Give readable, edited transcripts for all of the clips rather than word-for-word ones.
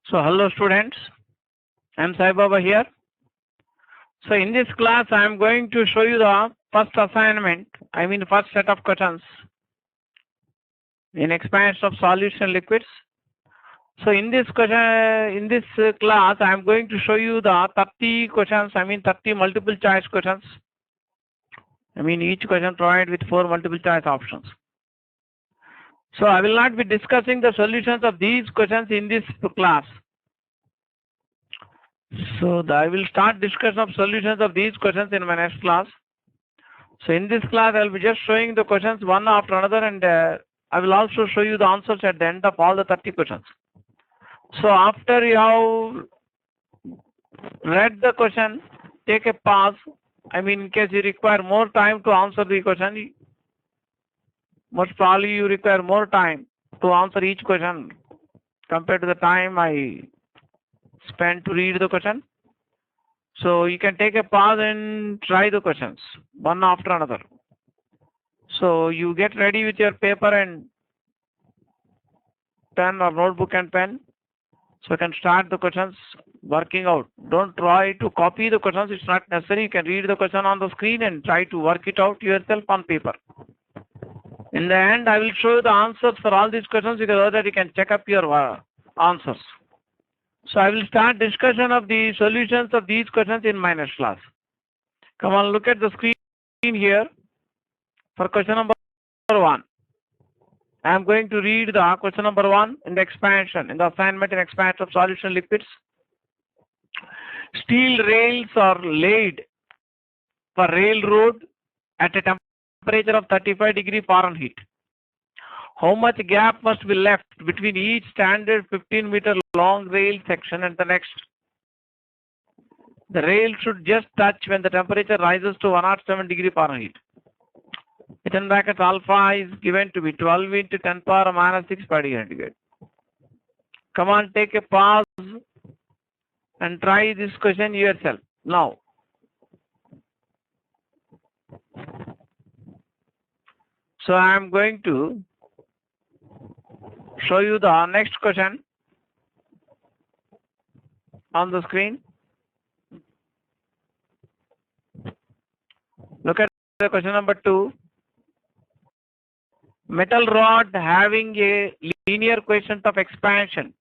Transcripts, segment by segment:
So hello students, I am Sai Baba here. So in this class I am going to show you the first assignment, first set of questions in expansion of solution liquids. So in this class I am going to show you the 30 questions, 30 multiple choice questions. Each question provided with 4 multiple choice options. So I will not be discussing the solutions of these questions in this class. So I will start discussion of solutions of these questions in my next class. So in this class I will be just showing the questions one after another, and I will also show you the answers at the end of all the 30 questions. So after you have read the question, take a pause. In case you require more time to answer the question, most probably you require more time to answer each question compared to the time I spent to read the question. So you can take a pause and try the questions one after another. So you get ready with your paper and pen or notebook and pen. So you can start the questions working out. Don't try to copy the questions. It's not necessary. You can read the question on the screen and try to work it out yourself on paper. In the end, I will show you the answers for all these questions, because so that you can check up your answers. So I will start discussion of the solutions of these questions in my next class. Come on, look at the screen here for question number 1. I am going to read the question number 1 in the expansion, in the assignment in expansion of solution liquids. Steel rails are laid for railroad at a temperature of 35 degrees Fahrenheit. How much gap must be left between each standard 15-meter long rail section and the next? The rail should just touch when the temperature rises to 107 degrees Fahrenheit. In bracket alpha is given to be 12 into 10 power minus 6 per degree centigrade. Come on, take a pause and try this question yourself now. So I am going to show you the next question on the screen. Look at the question number 2. Metal rod having a linear coefficient of expansion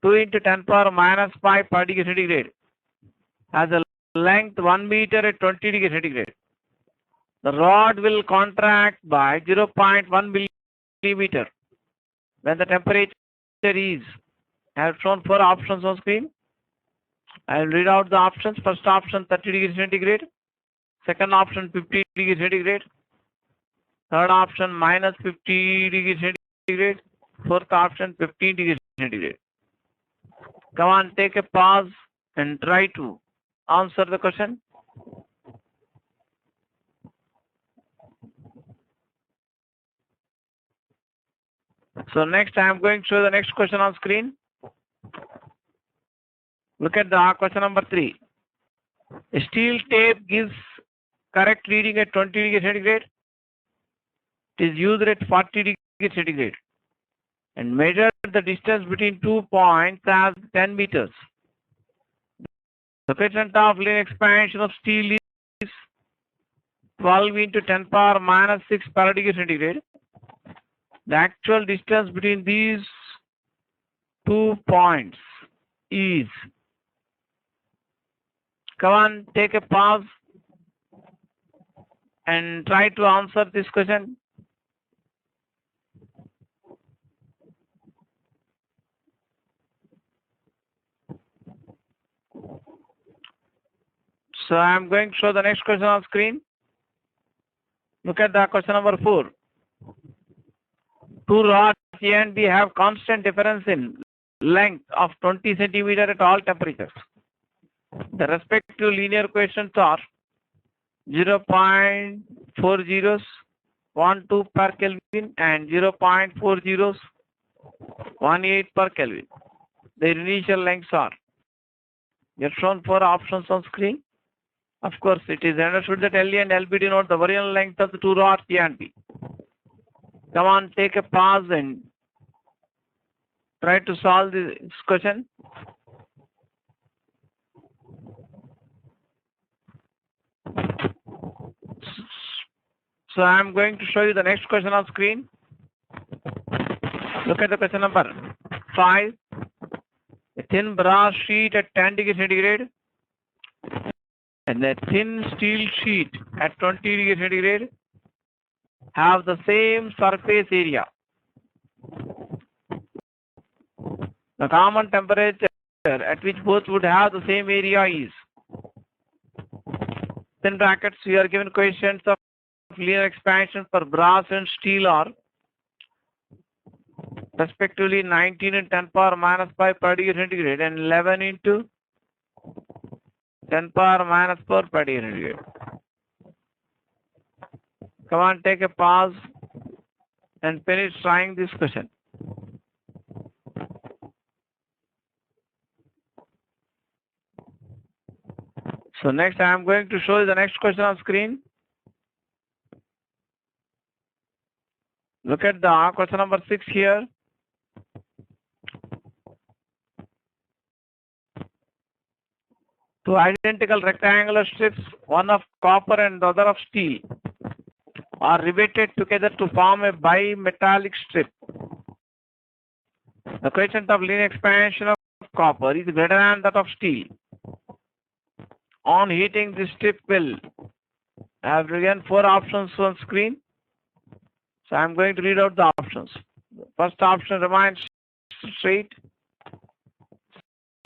2 into 10 power minus 5 per degree centigrade has a length 1 meter at 20 degrees centigrade. The rod will contract by 0.1 millimeter when the temperature is. I have shown 4 options on screen. I will read out the options. First option 30 degrees centigrade. Second option 50 degrees centigrade. Third option minus 50 degrees centigrade. Fourth option 15 degrees centigrade. Come on, take a pause and try to answer the question. So next I am going to show the next question on screen. Look at the question number 3. A steel tape gives correct reading at 20 degrees centigrade. It is used at 40 degrees centigrade and measure the distance between 2 points as 10 meters. The coefficient of linear expansion of steel is 12 into 10 power minus 6 per degree centigrade. The actual distance between these 2 points is. Come on, take a pause and try to answer this question. So I am going to show the next question on screen. Look at the question number 4. 2 rods A and B have constant difference in length of 20 centimeter at all temperatures. The respective linear coefficients are 0.4012 per Kelvin and 0.4018 per Kelvin. Their initial lengths are. You have shown 4 options on screen. Of course, it is understood that LE and LB denote the original length of the 2 rods A and B. Come on, take a pause and try to solve this question. So I am going to show you the next question on screen. Look at the question number 5. A thin brass sheet at 10 degrees centigrade and a thin steel sheet at 20 degrees centigrade have the same surface area. The common temperature at which both would have the same area is. In brackets, we are given questions of linear expansion for brass and steel are respectively 19 and 10 power minus 5 per degree centigrade and 11 into 10 power minus 4 per degree centigrade. Come on, take a pause and finish trying this question. So next I am going to show you the next question on screen. Look at the question number 6 here. Two identical rectangular strips, one of copper and the other of steel, are riveted together to form a bimetallic strip. The coefficient of linear expansion of copper is greater than that of steel. On heating, this strip will have again 4 options on screen. So I am going to read out the options. First option, remains straight.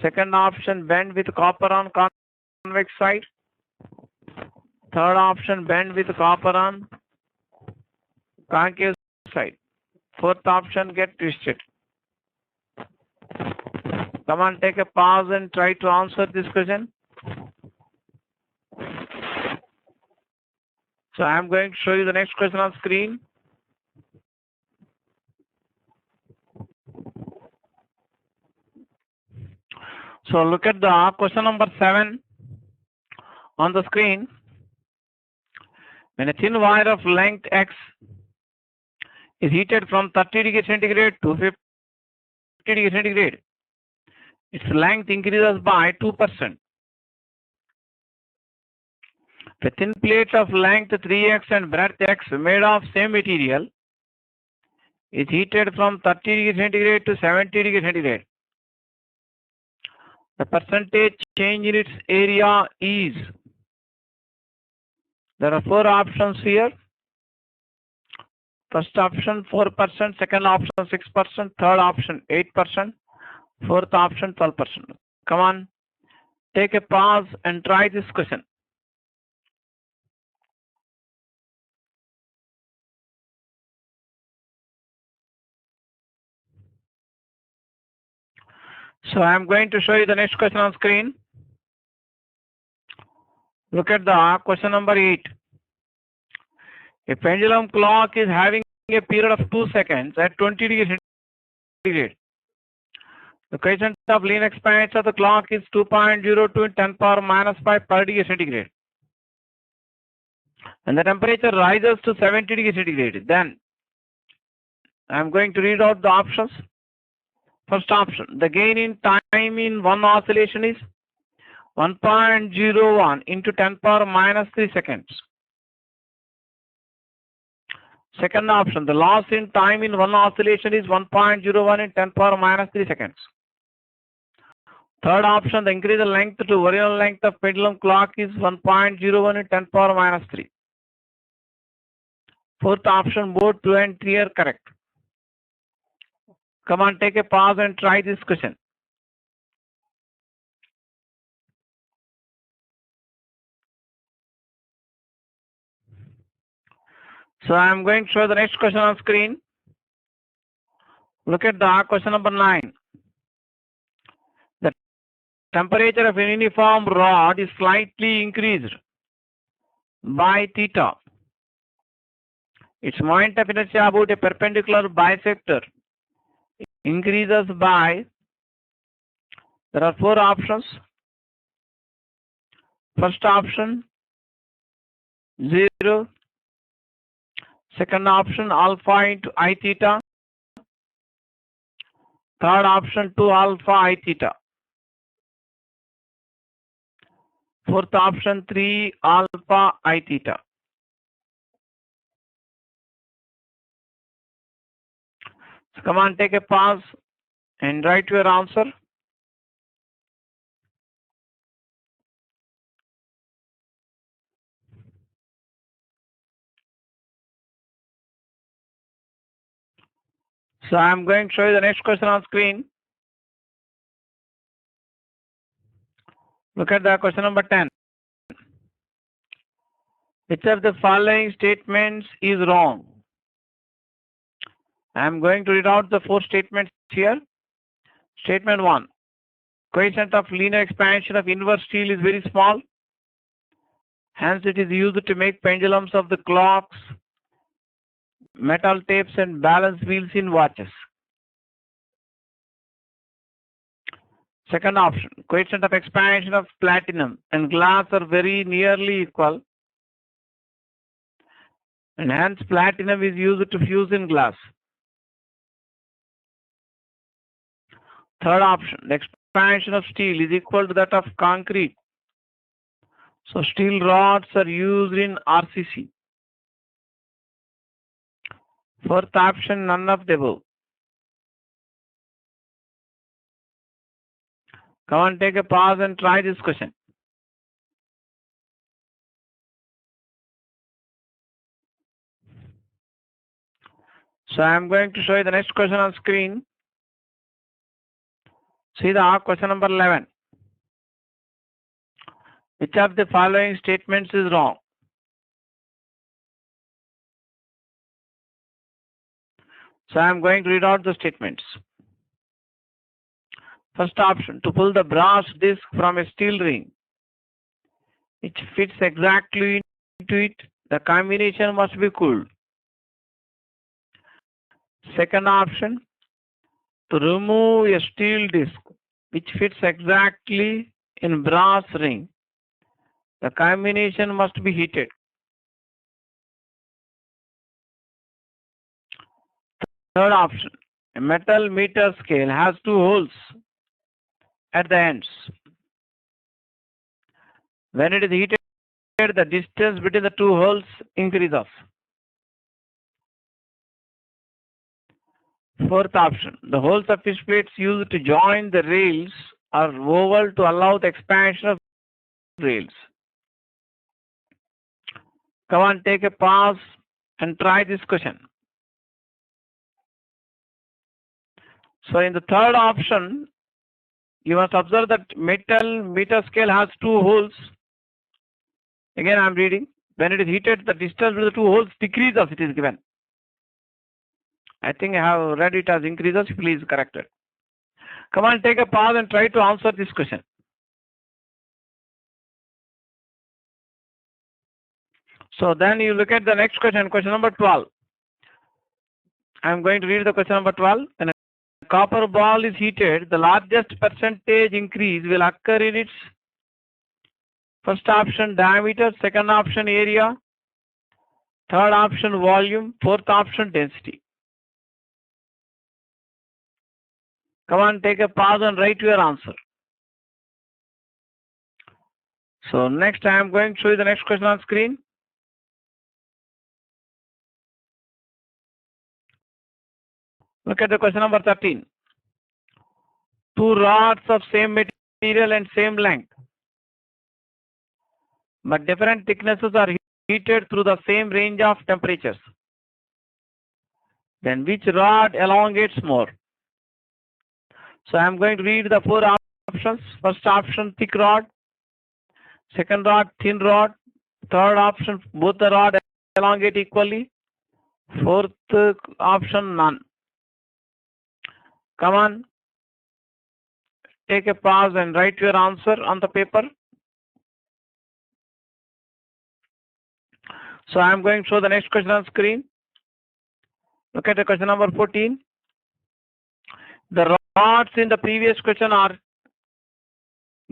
Second option, bend with copper on convex side. Third option, bend with copper on concave side. Fourth option, get twisted. Come on, take a pause and try to answer this question. So I am going to show you the next question on screen. So look at the question number 7 on the screen. When a thin wire of length X is heated from 30 degrees centigrade to 50 degrees centigrade, its length increases by 2%. A thin plate of length 3x and breadth x made of same material is heated from 30 degrees centigrade to 70 degrees centigrade. The percentage change in its area is. There are 4 options here. First option 4%, second option 6%, third option 8%, fourth option 12%. Come on, take a pause and try this question. So I am going to show you the next question on screen. Look at the question number 8. A pendulum clock is having a period of 2 seconds at 20 degrees centigrade. The coefficient of linear expansion of the clock is 2.02 in 10 power minus 5 per degree centigrade. And the temperature rises to 70 degrees centigrade. Then I am going to read out the options. First option, the gain in time in one oscillation is 1.01 into 10 power minus 3 seconds. Second option, the loss in time in one oscillation is 1.01 in 10 power minus 3 seconds. Third option, the increased length to original length of pendulum clock is 1.01 in 10 power minus 3. Fourth option, both 2 and 3 are correct. Come on, take a pause and try this question. So I am going to show the next question on screen. Look at the question number 9. The temperature of a uniform rod is slightly increased by theta. Its moment of inertia about a perpendicular bisector increases by. There are 4 options. First option 0. Second option alpha into I theta. Third option 2 alpha I theta. Fourth option 3 alpha I theta. So come on, take a pause and write your answer. So I am going to show you the next question on screen. Look at the question number 10. Which of the following statements is wrong? I am going to read out the 4 statements here. Statement 1. Coefficient of linear expansion of inverse steel is very small. Hence it is used to make pendulums of the clocks, metal tapes and balance wheels in watches. Second option. Coefficient of expansion of platinum and glass are very nearly equal. And hence platinum is used to fuse in glass. Third option, the expansion of steel is equal to that of concrete. So steel rods are used in RCC. Fourth option, none of the above. Come on, take a pause and try this question. So I am going to show you the next question on screen. See the question number 11. Which of the following statements is wrong? So I am going to read out the statements. First option, to pull the brass disc from a steel ring, which fits exactly into it, the combination must be cooled. Second option, to remove a steel disc which fits exactly in brass ring, the combination must be heated. Third option, a metal meter scale has 2 holes at the ends. When it is heated, the distance between the 2 holes increases. Fourth option, the holes of fish plates used to join the rails are oval to allow the expansion of rails. Come on, take a pause and try this question. So in the third option, you must observe that metal meter scale has 2 holes. Again, I am reading. When it is heated, the distance between the 2 holes decreases, it is given. I think I have read it as increases. Please correct it. Come on, take a pause and try to answer this question. So then you look at the next question, question number 12. I am going to read the question number 12. When a copper ball is heated, the largest percentage increase will occur in its first option diameter, second option area, third option volume, fourth option density. Come on, take a pause and write your answer. So next I am going to show you the next question on screen. Look at the question number 13. 2 rods of same material and same length, but different thicknesses are heated through the same range of temperatures. Then which rod elongates more? So I am going to read the 4 options. First option, thick rod. Second rod, thin rod. Third option, both the rod elongate equally. Fourth option, none. Come on, take a pause and write your answer on the paper. So I am going to show the next question on screen. Look at the question number 14. The rods in the previous question are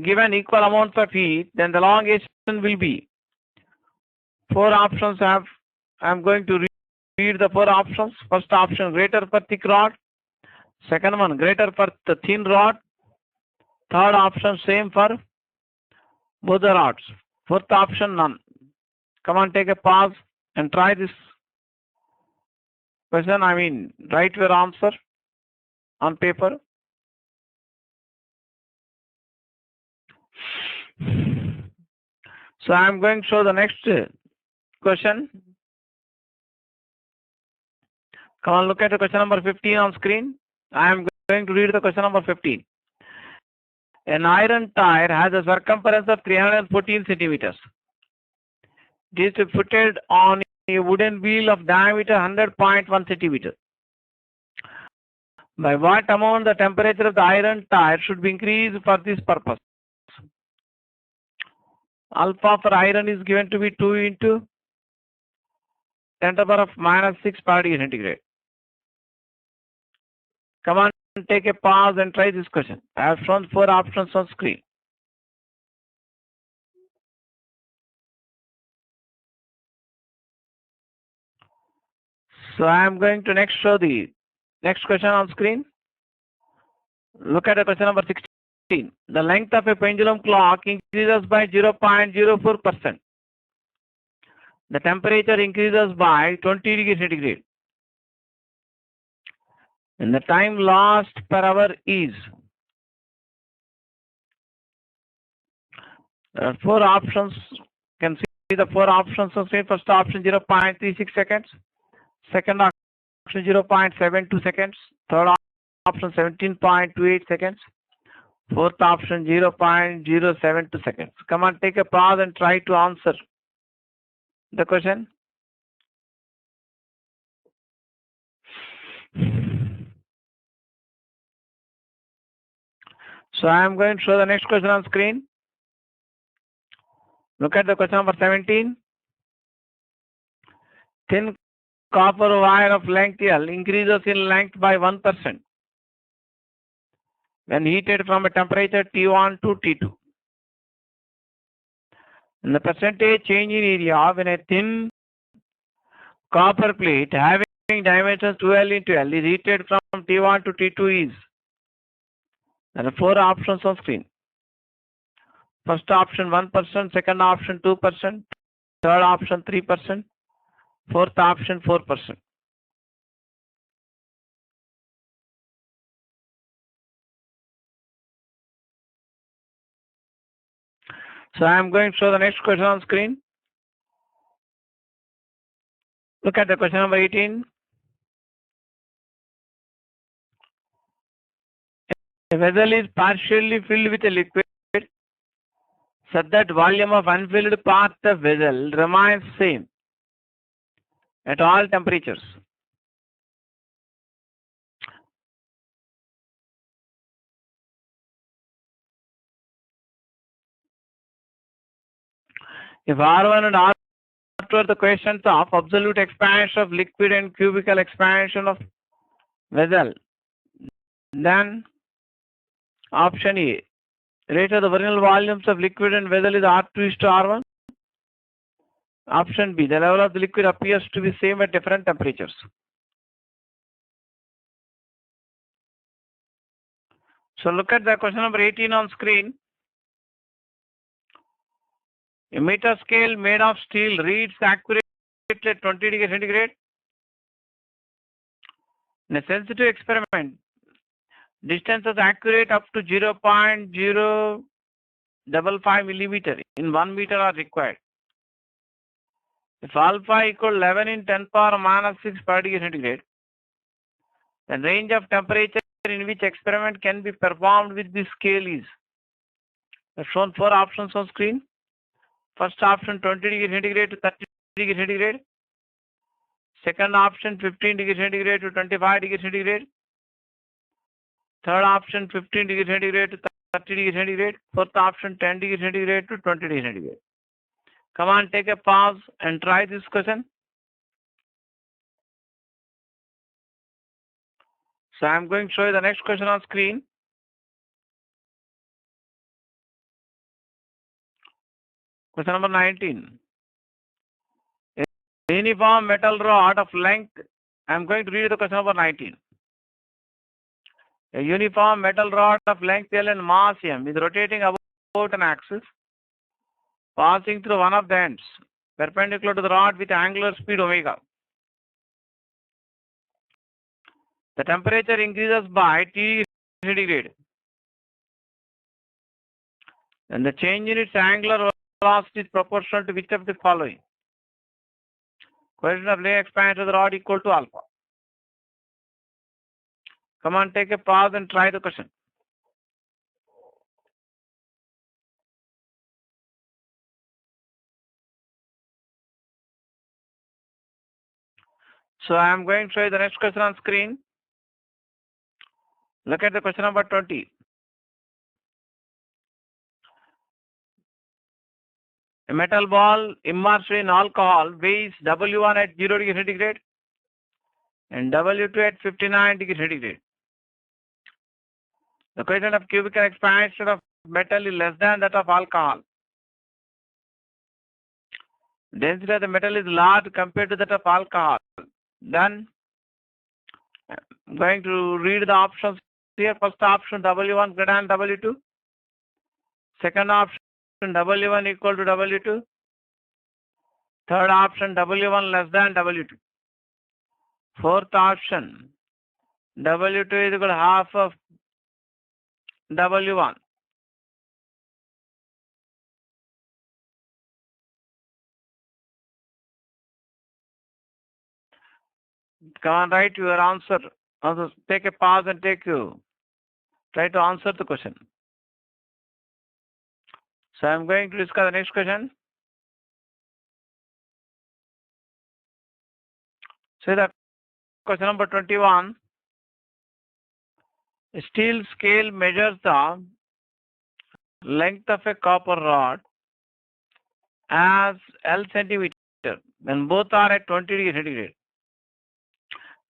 given equal amounts of heat, then the elongation will be. 4 options I am going to read the 4 options. First option, greater for thick rod. Second one, greater for the thin rod. Third option, same for both the rods. Fourth option, none. Come on, take a pause and try this question. Write your answer on paper. So I am going to show the next question. Come on, look at the question number 15 on screen. I am going to read the question number 15. An iron tire has a circumference of 314 centimeters. It is fitted on a wooden wheel of diameter 100.1 centimeter. By what amount the temperature of the iron tire should be increased for this purpose? Alpha for iron is given to be 2 into 10 to the power of -6 per degree centigrade. Come on, take a pause and try this question. I have shown 4 options on screen. So I am going to next show the next question on screen. Look at the question number 16. The length of a pendulum clock increases by 0.04%. The temperature increases by 20 degrees centigrade. And the time lost per hour is. There are 4 options. You can see the 4 options on screen. First option 0.36 seconds. Second option 0.72 seconds. Third option 17.28 seconds. Fourth option 0.072 seconds. Come on, take a pause and try to answer the question. So I am going to show the next question on screen. Look at the question number 17. Thin copper wire of length L increases in length by 1% when heated from a temperature T1 to T2. And the percentage change in area when a thin copper plate having dimensions 2L into L is heated from T1 to T2 is. There are 4 options on screen. First option 1%, second option 2%, third option 3%, fourth option 4%. So I am going to show the next question on screen. Look at the question number 18. A vessel is partially filled with a liquid such that volume of unfilled part of vessel remains same at all temperatures. If R1 and R2 are the questions of absolute expansion of liquid and cubical expansion of vessel, then option A, rate of the original volumes of liquid and vessel is R2 is to R1. Option B, the level of the liquid appears to be same at different temperatures. So look at the question number 18 on screen. A meter scale made of steel reads accurately at 20 degrees centigrade. In a sensitive experiment, distance is accurate up to 0.055 millimeter in 1 meter are required. If alpha equal 11 in 10 power -6 per degree centigrade, the range of temperature in which experiment can be performed with this scale is. I've shown 4 options on screen. First option 20 degrees centigrade to 30 degrees centigrade. Second option 15 degrees centigrade to 25 degrees centigrade. Third option 15 degrees centigrade to 30 degrees centigrade. Fourth option 10 degrees centigrade to 20 degrees centigrade. Come on, take a pause and try this question. So I am going to show you the next question on screen. Question number 19. A uniform metal rod of length. I am going to read the question number 19. A uniform metal rod of length L and mass m is rotating about an axis, passing through one of the ends, perpendicular to the rod with angular speed omega. The temperature increases by T centigrade, and the change in its angular velocity is proportional to which of the following? Coefficient of laying expansion of the rod equal to alpha. Come on, take a pause and try the question. So I am going to show you the next question on screen. Look at the question number 20. A metal ball immersed in alcohol weighs W1 at 0 degree centigrade and W2 at 59 degree centigrade. The coefficient of cubical expansion of metal is less than that of alcohol. Density of the metal is large compared to that of alcohol. Then I'm going to read the options here. First option W1 greater than W2. Second option W1 equal to W2. Third option W1 less than W2. Fourth option W2 is equal to half of W1. Come on, write your answer. Also, take a pause and try to answer the question. So I'm going to discuss the next question. So the question number 21. A steel scale measures the length of a copper rod as L centimeter when both are at 20 degree centigrade.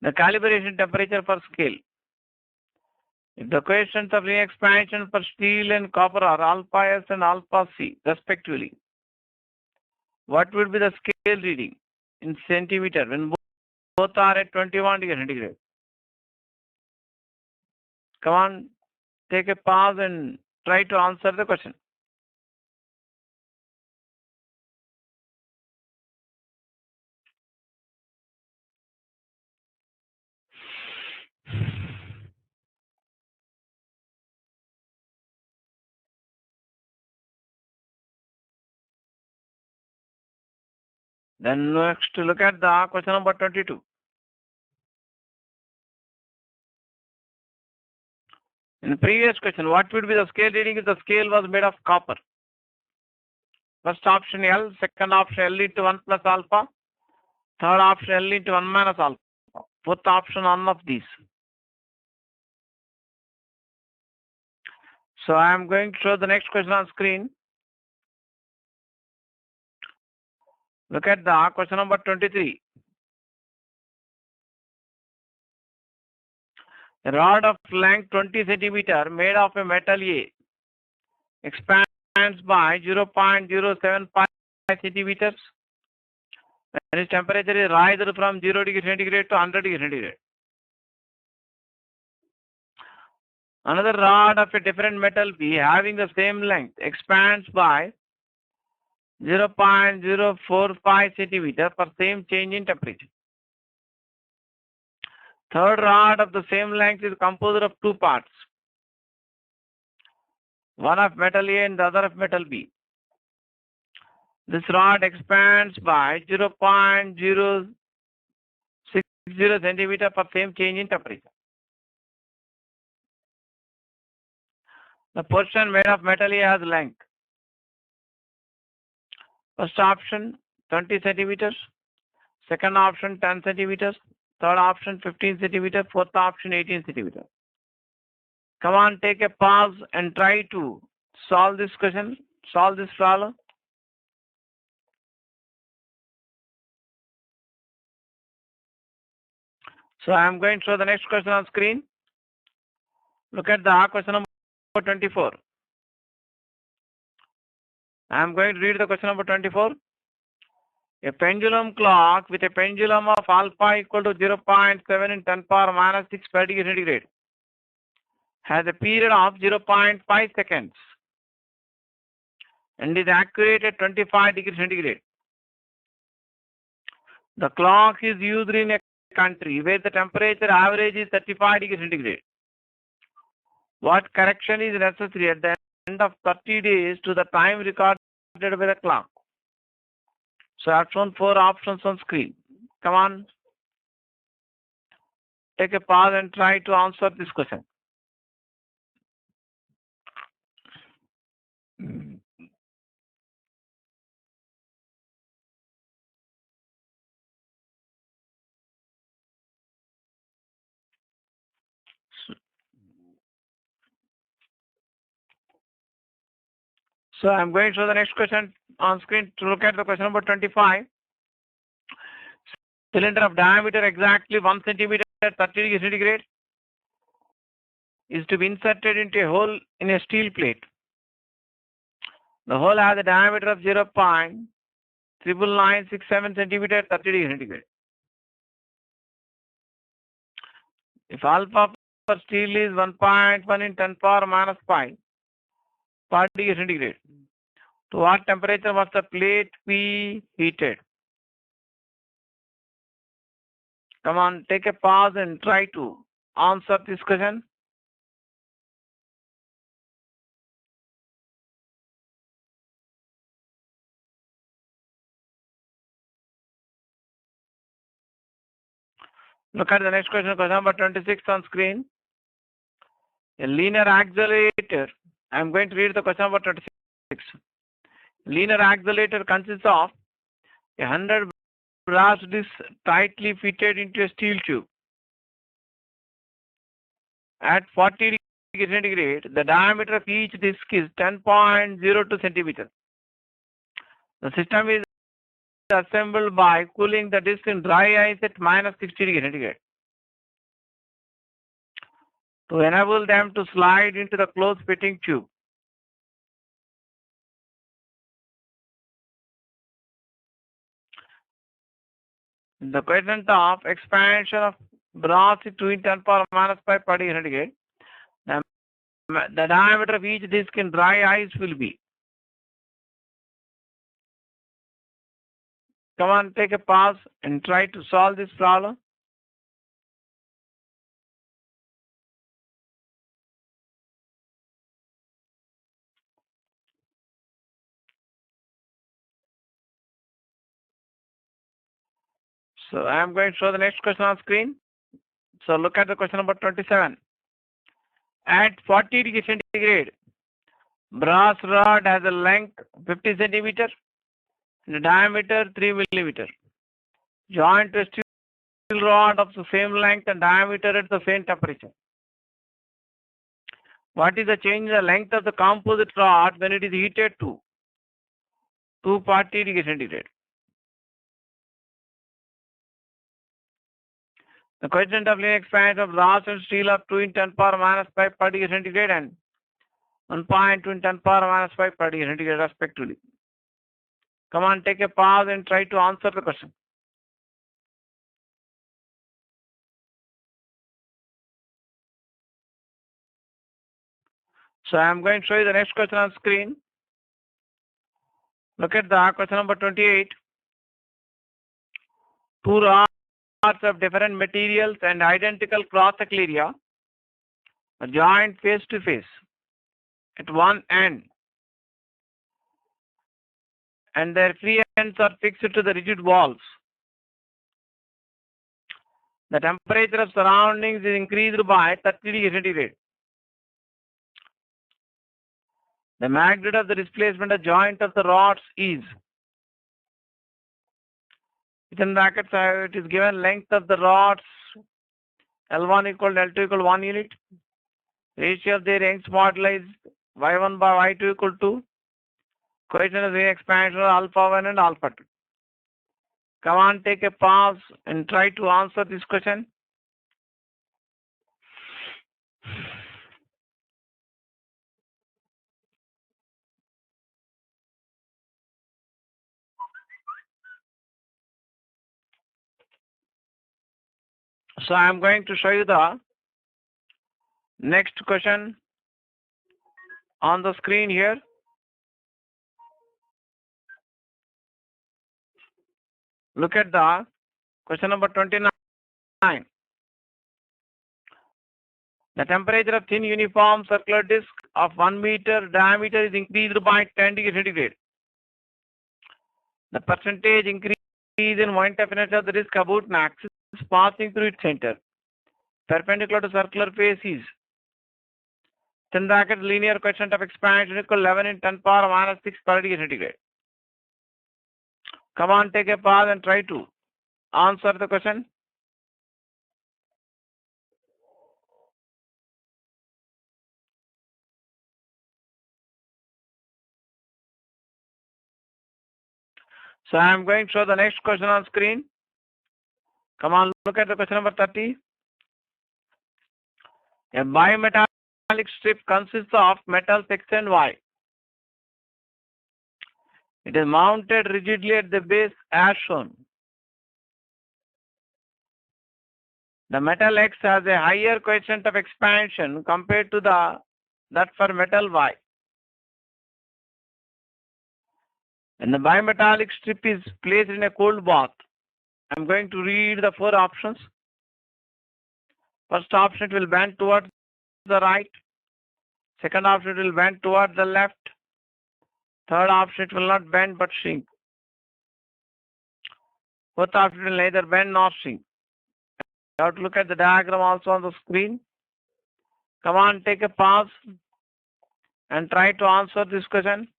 The calibration temperature per scale. If the coefficients of laying expansion for steel and copper are alpha S and alpha C respectively, what would be the scale reading in centimeter when both are at 21 degree centigrade? Come on, take a pause and try to answer the question. Then next look at the question number 22. In the previous question, what would be the scale reading if the scale was made of copper? First option L, second option L into 1 plus alpha, third option L into 1 minus alpha, fourth option none of these. So I am going to show the next question on screen. Look at the question number 23. A rod of length 20 centimeter made of a metal A expands by 0.075 centimeters and its temperature is raised from 0 degree centigrade to 100 degree centigrade. Another rod of a different metal B having the same length expands by 0.045 centimeter for same change in temperature. Third rod of the same length is composed of two parts, one of metal A and the other of metal B. This rod expands by 0.060 centimeter for same change in temperature. The portion made of metal A has length. First option 20 centimeters, second option 10 centimeters, third option 15 centimeters, fourth option 18 centimeters. Come on, take a pause and try to solve this question, solve this problem. So I am going to show the next question on screen. Look at the question number 24. I am going to read the question number 24. A pendulum clock with a pendulum of alpha equal to 0.7 in 10 power minus 6 per degree centigrade has a period of 0.5 seconds and is accurate at 25 degrees centigrade. The clock is used in a country where the temperature average is 35 degrees centigrade. What correction is necessary at the end of 30 days to the time recorded by the clock? So I've shown 4 options on screen. Come on. Take a pause and try to answer this question. So I'm going to show the next question on screen to look at the question number 25. Cylinder of diameter exactly 1 centimeter at 30 degrees centigrade is to be inserted into a hole in a steel plate. The hole has a diameter of 0.99967 centimeter at 30 degrees centigrade. If alpha for steel is 1.1 in 10 power minus 5 per degree centigrade, to what temperature must the plate be heated? Come on, take a pause and try to answer this question. Look at the next question, question number 26 on screen. A linear accelerator. I am going to read the question number 26. Linear accelerator consists of 100 brass discs tightly fitted into a steel tube. At 40 degrees centigrade, the diameter of each disc is 10.02 centimeters. The system is assembled by cooling the disc in dry ice at minus 60 degrees centigrade. To enable them to slide into the closed fitting tube. The quotient of expansion of brass is 2 in 10 power minus 5 per degree centigrade. The diameter of each disc in dry ice will be. Come on, take a pause and try to solve this problem. So I am going to show the next question on screen. So look at the question number 27. At 40 degrees centigrade, brass rod has a length 50 centimeter and a diameter 3 millimeter. Joined to a steel rod of the same length and diameter at the same temperature. What is the change in the length of the composite rod when it is heated to 240 degrees centigrade? The quotient of linear expansion of brass and steel of 2 in 10 power minus 5 per degree centigrade and 1.2 in 10 power minus 5 per degree centigrade respectively. Come on, take a pause and try to answer the question. So I am going to show you the next question on screen. Look at the question number 28. Two rods of different materials and identical cross-sectional area are joined face to face at one end, and their free ends are fixed to the rigid walls. The temperature of surroundings is increased by 30 degrees centigrade. The magnitude of the displacement of joint of the rods is, within brackets, it is given length of the rods L1 equal to L2 equal 1 unit. Ratio of their Young's moduli is Y1 by Y2 equal to coefficient of the expansion of alpha 1 and alpha 2. Come on, take a pause and try to answer this question. So I am going to show you the Next question on the screen here. Look at the question number 29. The temperature of thin uniform circular disc of 1 meter diameter is increased by 10 degrees centigrade. The percentage increase in one definite of the disc about an axis passing through its center, perpendicular to circular face is. Then bracket linear coefficient of expansion equal 11 in 10 power minus 6 per degree centigrade. Come on, take a pause and try to answer the question. So I am going to show the next question on screen. Come on, look at the question number 30. A bimetallic strip consists of metals X and Y. It is mounted rigidly at the base as shown. The metal X has a higher coefficient of expansion compared to that for metal Y. When the bimetallic strip is placed in a cold bath, I am going to read the 4 options. First option, it will bend towards the right. Second option, it will bend towards the left. Third option, it will not bend but shrink. Fourth option, it will neither bend nor shrink. You have to look at the diagram also on the screen. Come on, take a pause and try to answer this question.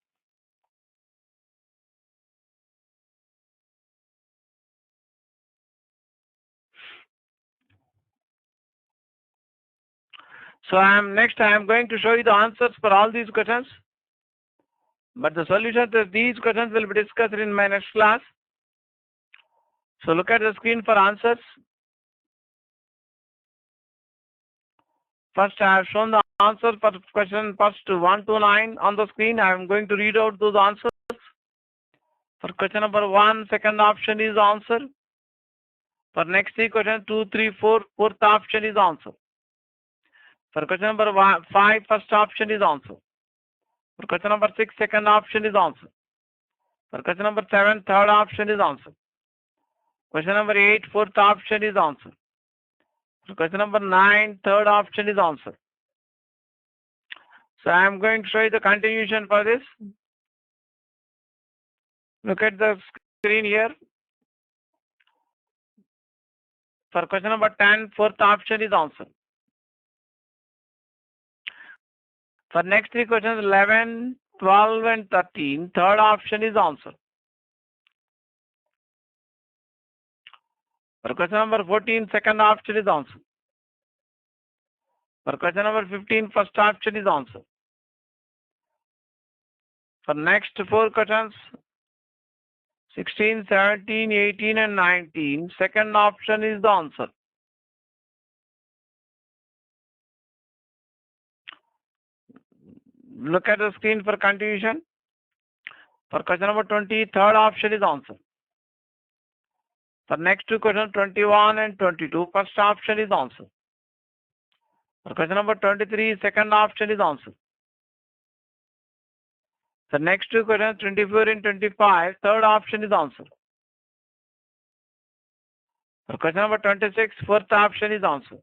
So I am going to show you the answers for all these questions. But the solution to these questions will be discussed in my next class. So look at the screen for answers. First, I have shown the answer for question first 1 to 9 on the screen. I am going to read out those answers. For question number 1, second option is answer. For next 3 questions, 2, 3, 4, fourth option is answer. For question number 5, first option is answer. For question number 6, second option is answer. For question number 7, third option is answer. Question number 8, fourth option is answer. For question number 9, third option is answer. So I am going to show you the continuation for this. Look at the screen here. For question number 10, fourth option is answer. For next 3 questions, 11, 12 and 13, third option is answer. For question number 14, second option is answer. For question number 15, first option is answer. For next 4 questions, 16, 17, 18 and 19, second option is the answer. Look at the screen for continuation. For question number 20, third option is answer. For next 2 questions, 21 and 22, first option is answer. For question number 23, second option is answer. For next 2 questions, 24 and 25, third option is answer. For question number 26, fourth option is answer.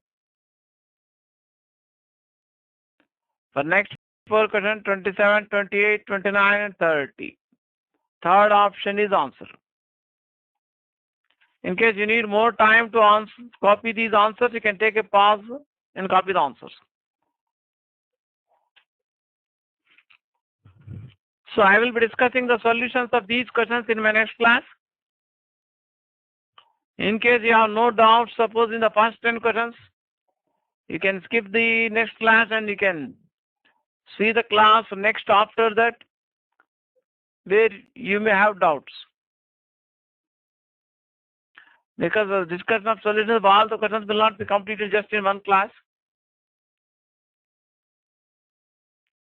For next 4 questions, 27, 28, 29 and 30, third option is answer. In case you need more time to copy these answers, you can take a pause and copy the answers. So I will be discussing the solutions of these questions in my next class. In case you have no doubts, suppose in the first 10 questions, you can skip the next class and you can see the class next after that, where you may have doubts. Because the discussion of solutions of all the questions will not be completed just in one class.